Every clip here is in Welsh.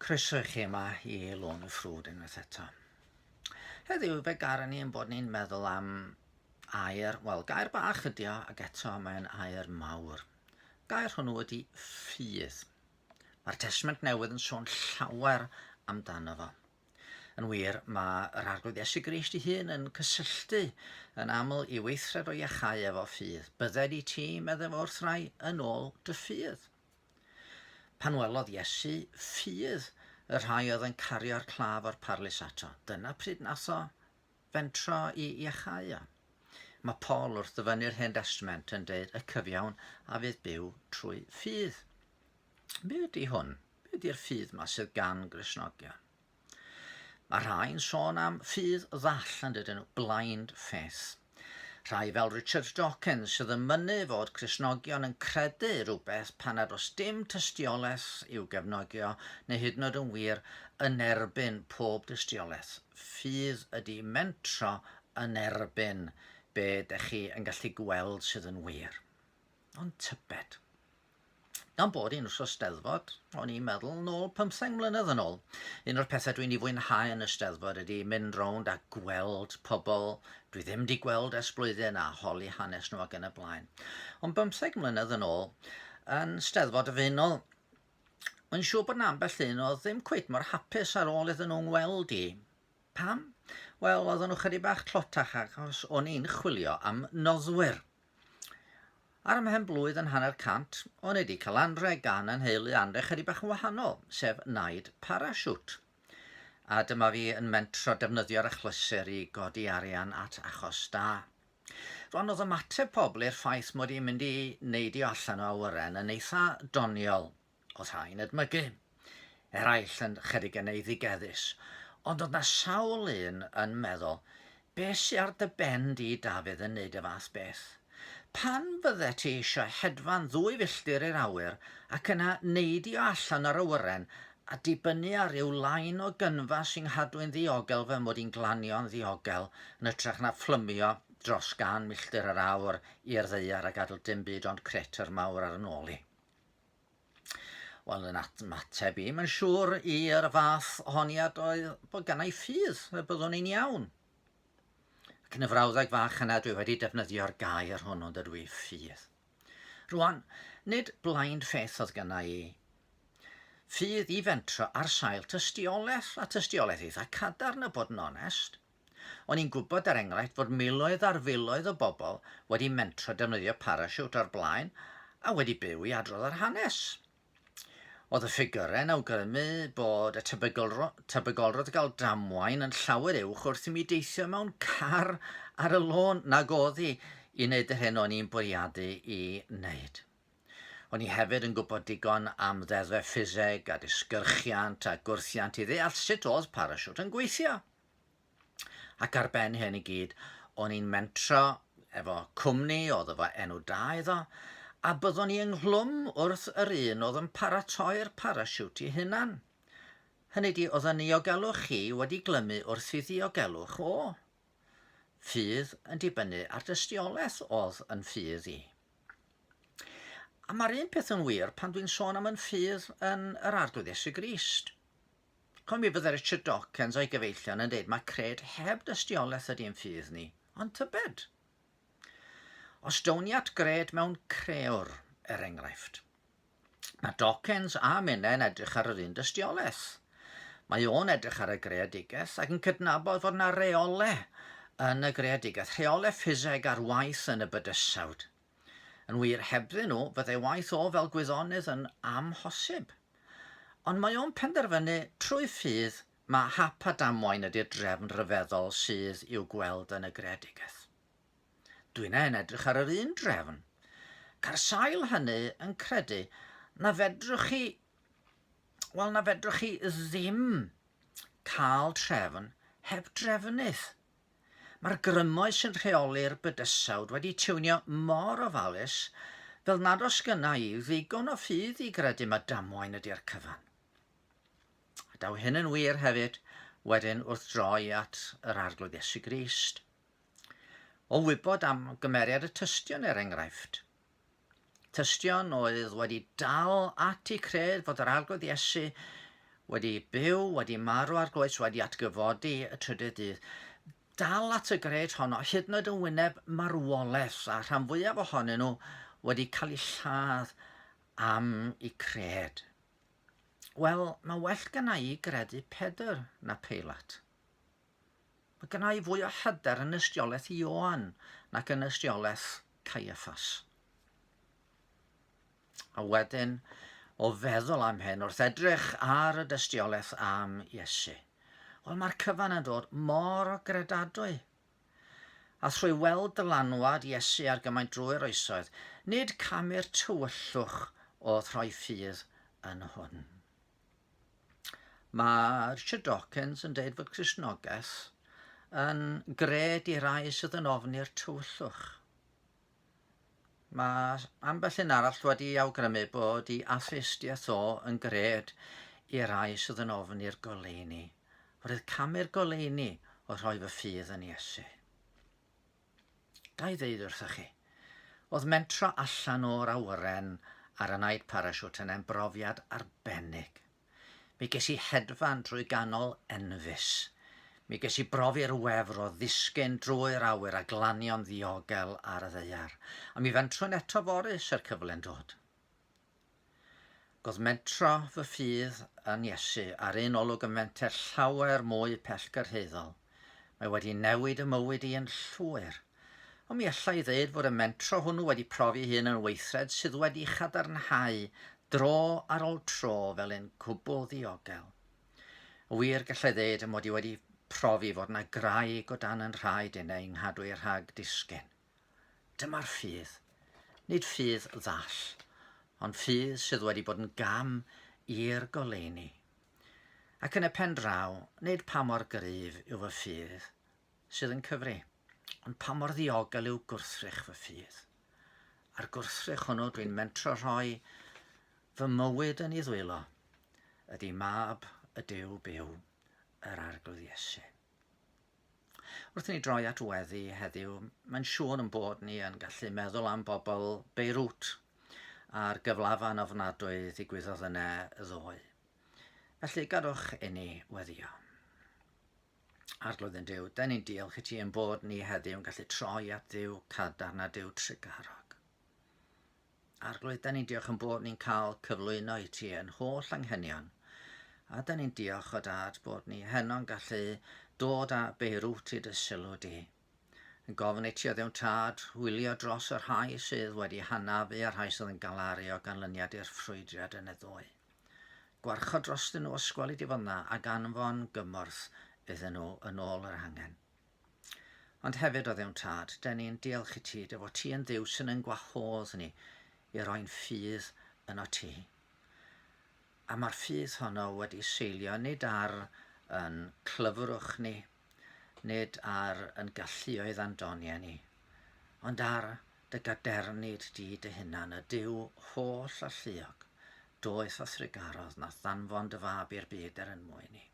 Croeso chi yma I Lôn y Ffrwd unwaith eto. Heddiw fe gar ni'n bod ni'n meddwl am air, wel gair bach ydi o, ac eto mae'n air mawr. Gair hwnnw ydi ffydd. Mae'r Testament Newydd yn sôn llawer amdano fo. Yn wir, mae'r arglwydd Iesu Grist ei hun yn cysylltu yn aml I weithred o iachau efo ffydd. Bydded I ti meddwl wrth rai yn ôl dy ffydd. Pan welodd Iesu ffydd y rhai oedd yn cario'r claf o'r parlus ato. Dyna pryd nath o fentro I iachau o. Mae Paul wrth ddyfynnu'r Hen Testament yn dweud y cyfiawn a fydd byw trwy ffydd. Be ydy hwn? Be ydy'r ffydd yma sydd gan Gristnogion? Mae rhai'n sôn am ffydd ddall yn dydyn nhw, blind faith. Rhai fel Richard Dawkins sydd yn mynnu fod Cristnogion yn credu rhywbeth pan nad oes dim tystiolaeth i'w gefnogio neu hyd yn oed yn wir yn erbyn pob tystiolaeth. Ffydd ydy mentro yn erbyn be dych chi yn gallu gweld sydd yn wir. Ond tybed. Gan bod i'n wrth o Steddfod, o'n i'n meddwl nôl 15 mlynedd yn ôl. Un o'r pethau dwi'n ei fwynhau yn y Steddfod ydy mynd rownd a gweld pobl dwi ddim wedi gweld ers blwyddyn a holi hanes nhw ac yn y blaen. Ond 15 mlynedd yn ôl, yn Steddfod y Fynnon, mae'n siŵr bod 'na ambell un oedd ddim cweit mor hapus ar ôl iddyn nhw'n weld I. Pam? Wel, oedden nhw chydig bach clotach achos o'n i'n chwilio am noddwyr. Ar ymhen blwydd yn hanner cant, o'n i wedi cael anrheg gan yn heulu anrheg chydig bach yn wahanol, sef naid parasiwt. A dyma fi yn mentro defnyddio'r achlysur I godi arian at achos da. Rwan oedd ymateb pobl i'r ffaith mod i'n mynd I neidio allan o awyren yn eitha doniol. Oedd rhai'n edmygu. Eraill yn chydig yn ei ddigeddus. Ond oedd na sawl un yn meddwl, be sy ar dy ben di Dafydd yn neud y fath beth? Pan fydde ti eisiau hedfan 2 filltir i'r awyr ac yna neidio allan ar awyren a dibynnu ar ryw lain o gynfa sy'n hadwyn ddiogel fe mod i'n glanio'n ddiogel yn ytrach na fflymio dros 100 milltir yr awr i'r ddaear a gadael dim byd ond cretr mawr ar yn ôl I. Wel, yn ateb I, mae'n siŵr i'r fath honiad oedd bod gennau ffydd y byddwn i'n iawn. Ac yn y frawddeg fach yna dwi wedi defnyddio'r gair hwnnw dydw I ffydd. Rwan, nid blind faith oedd gynna I. Ffydd I fentro ar sail tystiolaeth a tystiolaeth eitha cadarn y bod yn onest. O'n i'n gwybod er enghraifft fod miloedd ar filoedd o bobl wedi mentro defnyddio parasiwt o'r blaen a wedi byw I adrodd yr hanes. Oedd y ffigurau'n awgrymu bod y tebygolrwydd o gael damwain yn llawer uwch wrth I mi deithio mewn car ar y lôn nag oedd I wneud yr hyn o'n i'n bwriadu I wneud. O'n I hefyd yn gwybod digon am ddeddfe ffiseg a disgyrchiant a gwrthiant I ddeall sut oedd parasiwt yn gweithio. Ac ar ben hyn I gyd, o'n i'n mentro efo cwmni oedd efo enw da iddo, a byddwn I ynghlwm wrth yr un oedd yn paratoi'r parasiwt I hunan. Hynny di, oedd yn diogelwch chi wedi glymu wrth I ddiogelwch o. Ffydd yn dibynnu ar dystiolaeth oedd yn ffydd I. A mae'r un peth yn wir pan dwi'n sôn am yn ffydd yn yr arglwydd Iesu Grist. Com mi bydde Richard Dawkins o'i gyfeillion yn dweud mae cred heb dystiolaeth ydy'n ffydd ni, ond tybed. Ostowniad gred mewn crewr, er enghraifft. Mae Dawkins a Mynnen edrych ar yr un dystiolaeth. Mae o'n edrych ar y greadigaeth ac yn cydnabod fod yna reolau yn y greadigaeth, rheolau ffiseg ar waith yn y bydysawd. Yn wir hebddyn nhw, fyddai waith o fel gwyddonydd yn amhosib. Ond mae o'n penderfynu trwy ffydd mae hap a damwain ydy'r drefn rhyfeddol sydd i'w gweld yn y greadigaeth. Dwi'n yn edrych ar yr un drefn. Car sail hynny yn credu na fedrwch chi ddim cael trefn heb drefnydd. Mae'r grymoedd sy'n rheoli'r bydysawd wedi tiwnio mor ofalus fel nad oes gynna I ddigon o ffydd I gredu mae damwain ydy'r cyfan. A daw hyn yn wir hefyd wedyn wrth droi at yr arglwydd Iesu Grist. O wybod am gymeriad y tystion er enghraifft. Tystion oedd wedi dal at I cred fod yr arglwydd Iesu wedi byw, wedi marw ar groes, wedi atgyfodi y trydydd dydd, dal at y gred honno, hyd yn oed yn wyneb marwolaeth, a rhan fwyaf ohonyn nhw wedi cael eu lladd am eu cred. Wel, mae well gyna i gredu Pedr na Peilat. Mae gyna i fwy o hyder yn ystiolaeth Ioan nac yn ystiolaeth Caiaffas. A wedyn, o feddwl am hyn, wrth edrych ar y dystiolaeth am Iesu, wel, mae'r cyfan yn dod mor o gredadwy. A trwy weld dylanwad Iesu ar gymaint drwy'r oesoedd, nid camu'r tywyllwch o rhoi ffydd yn hwn. Mae Richard Dawkins yn deud fod Cristnogaeth yn gred i rai sydd yn ofni'r tywyllwch. Mae ambell un arall wedi awgrymu bod ei atheistiaeth o yn gred i rai sydd yn ofni'r goleuni. Roedd camu'r goleuni o rhoi fy ffydd yn Iesu. Ga i ddeud wrthych chi, oedd mentro allan o'r awyren ar y naid parasiwt yn brofiad arbennig. Mi ges i hedfan drwy ganol enfys. Mi ges i brofi'r wefr o ddisgyn drwy'r awyr a glanion ddiogel ar y ddeiar. A mi fentrwn eto forus yr cyfle'n dod. Godd mentro fy ffydd yn Iesu ar un olwg yn menter llawer mwy pellgyrhaeddol. Mae wedi newid y mywyd i yn llwyr. Ond mi allai ddeud fod y mentro hwnnw wedi profi hun yn weithred sydd wedi chadarnhau dro ar ôl tro fel un cwbl ddiogel. Wir gallai ddeud yn mod i wedi profi fod yna graig o dan yn rhaid unau yng nghadw i'r rhag disgyn. Dyma'r ffydd, nid ffydd ddall, ond ffydd sydd wedi bod yn gam i'r goleuni. Ac yn y pen draw, nid pa mor gryf yw fy ffydd sydd yn cyfri, ond pa mor ddiogel yw gwrthrych fy ffydd. A'r gwrthrych hwnnw dwi'n mentro rhoi fy mywyd yn ei ddwylo, ydy mab y Duw byw, yr arglwydd Iesu. Wrth i ni droi at weddi heddiw, mae'n siŵr yn bod ni yn gallu meddwl am bobl Beirut a'r gyflafan ofnadwy ddigwyddodd yna y ddoe. Felly gadwch i ni weddio. Arglwydd yn Duw, da ni'n diolch i ti yn bod ni heddiw yn gallu troi at Dduw cadarn a Duw trigarog. Arglwydd, da ni'n diolch yn bod ni'n cael cyflwyno i ti yn holl anghenion. A da ni'n diolch o dad bod ni heno'n gallu dod â Beirut i dy sylw di. Yn gofyn i ti o ddewn tad, wylio dros yr rhai sydd wedi hanafu a'r rhai sydd yn galaru o ganlyniad i'r ffrwydriad yn y ddoe. Gwarchod dros nhw ysgweli di fod yna ac anfon gymorth iddyn nhw yn ôl yr angen. Ond hefyd o ddewn tad, da ni'n diolch i ti dy fod ti yn Dduw sy'n yn gwahodd ni i roi'n ffydd yno ti. A mae'r ffydd honno wedi seilio nid ar yn clyfrwch ni, nid ar yn galluoedd andoniau ni, ond ar dy gadernid di dy hunan, y Duw holl a lluog, doeth o thrigarodd na ddanfon dy fab i'r byd er yn mwyn ni.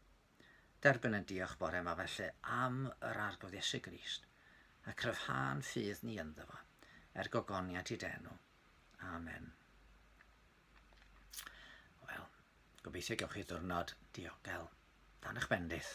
Derbyn yn diolch bore yma felly am yr arglwydd Iesu Grist, a cryfhau'n ffydd ni ynddo fo, gogoniant i denw. Amen. Wel, gobeithio gewch chi ddiwrnod diogel dan eich bendith.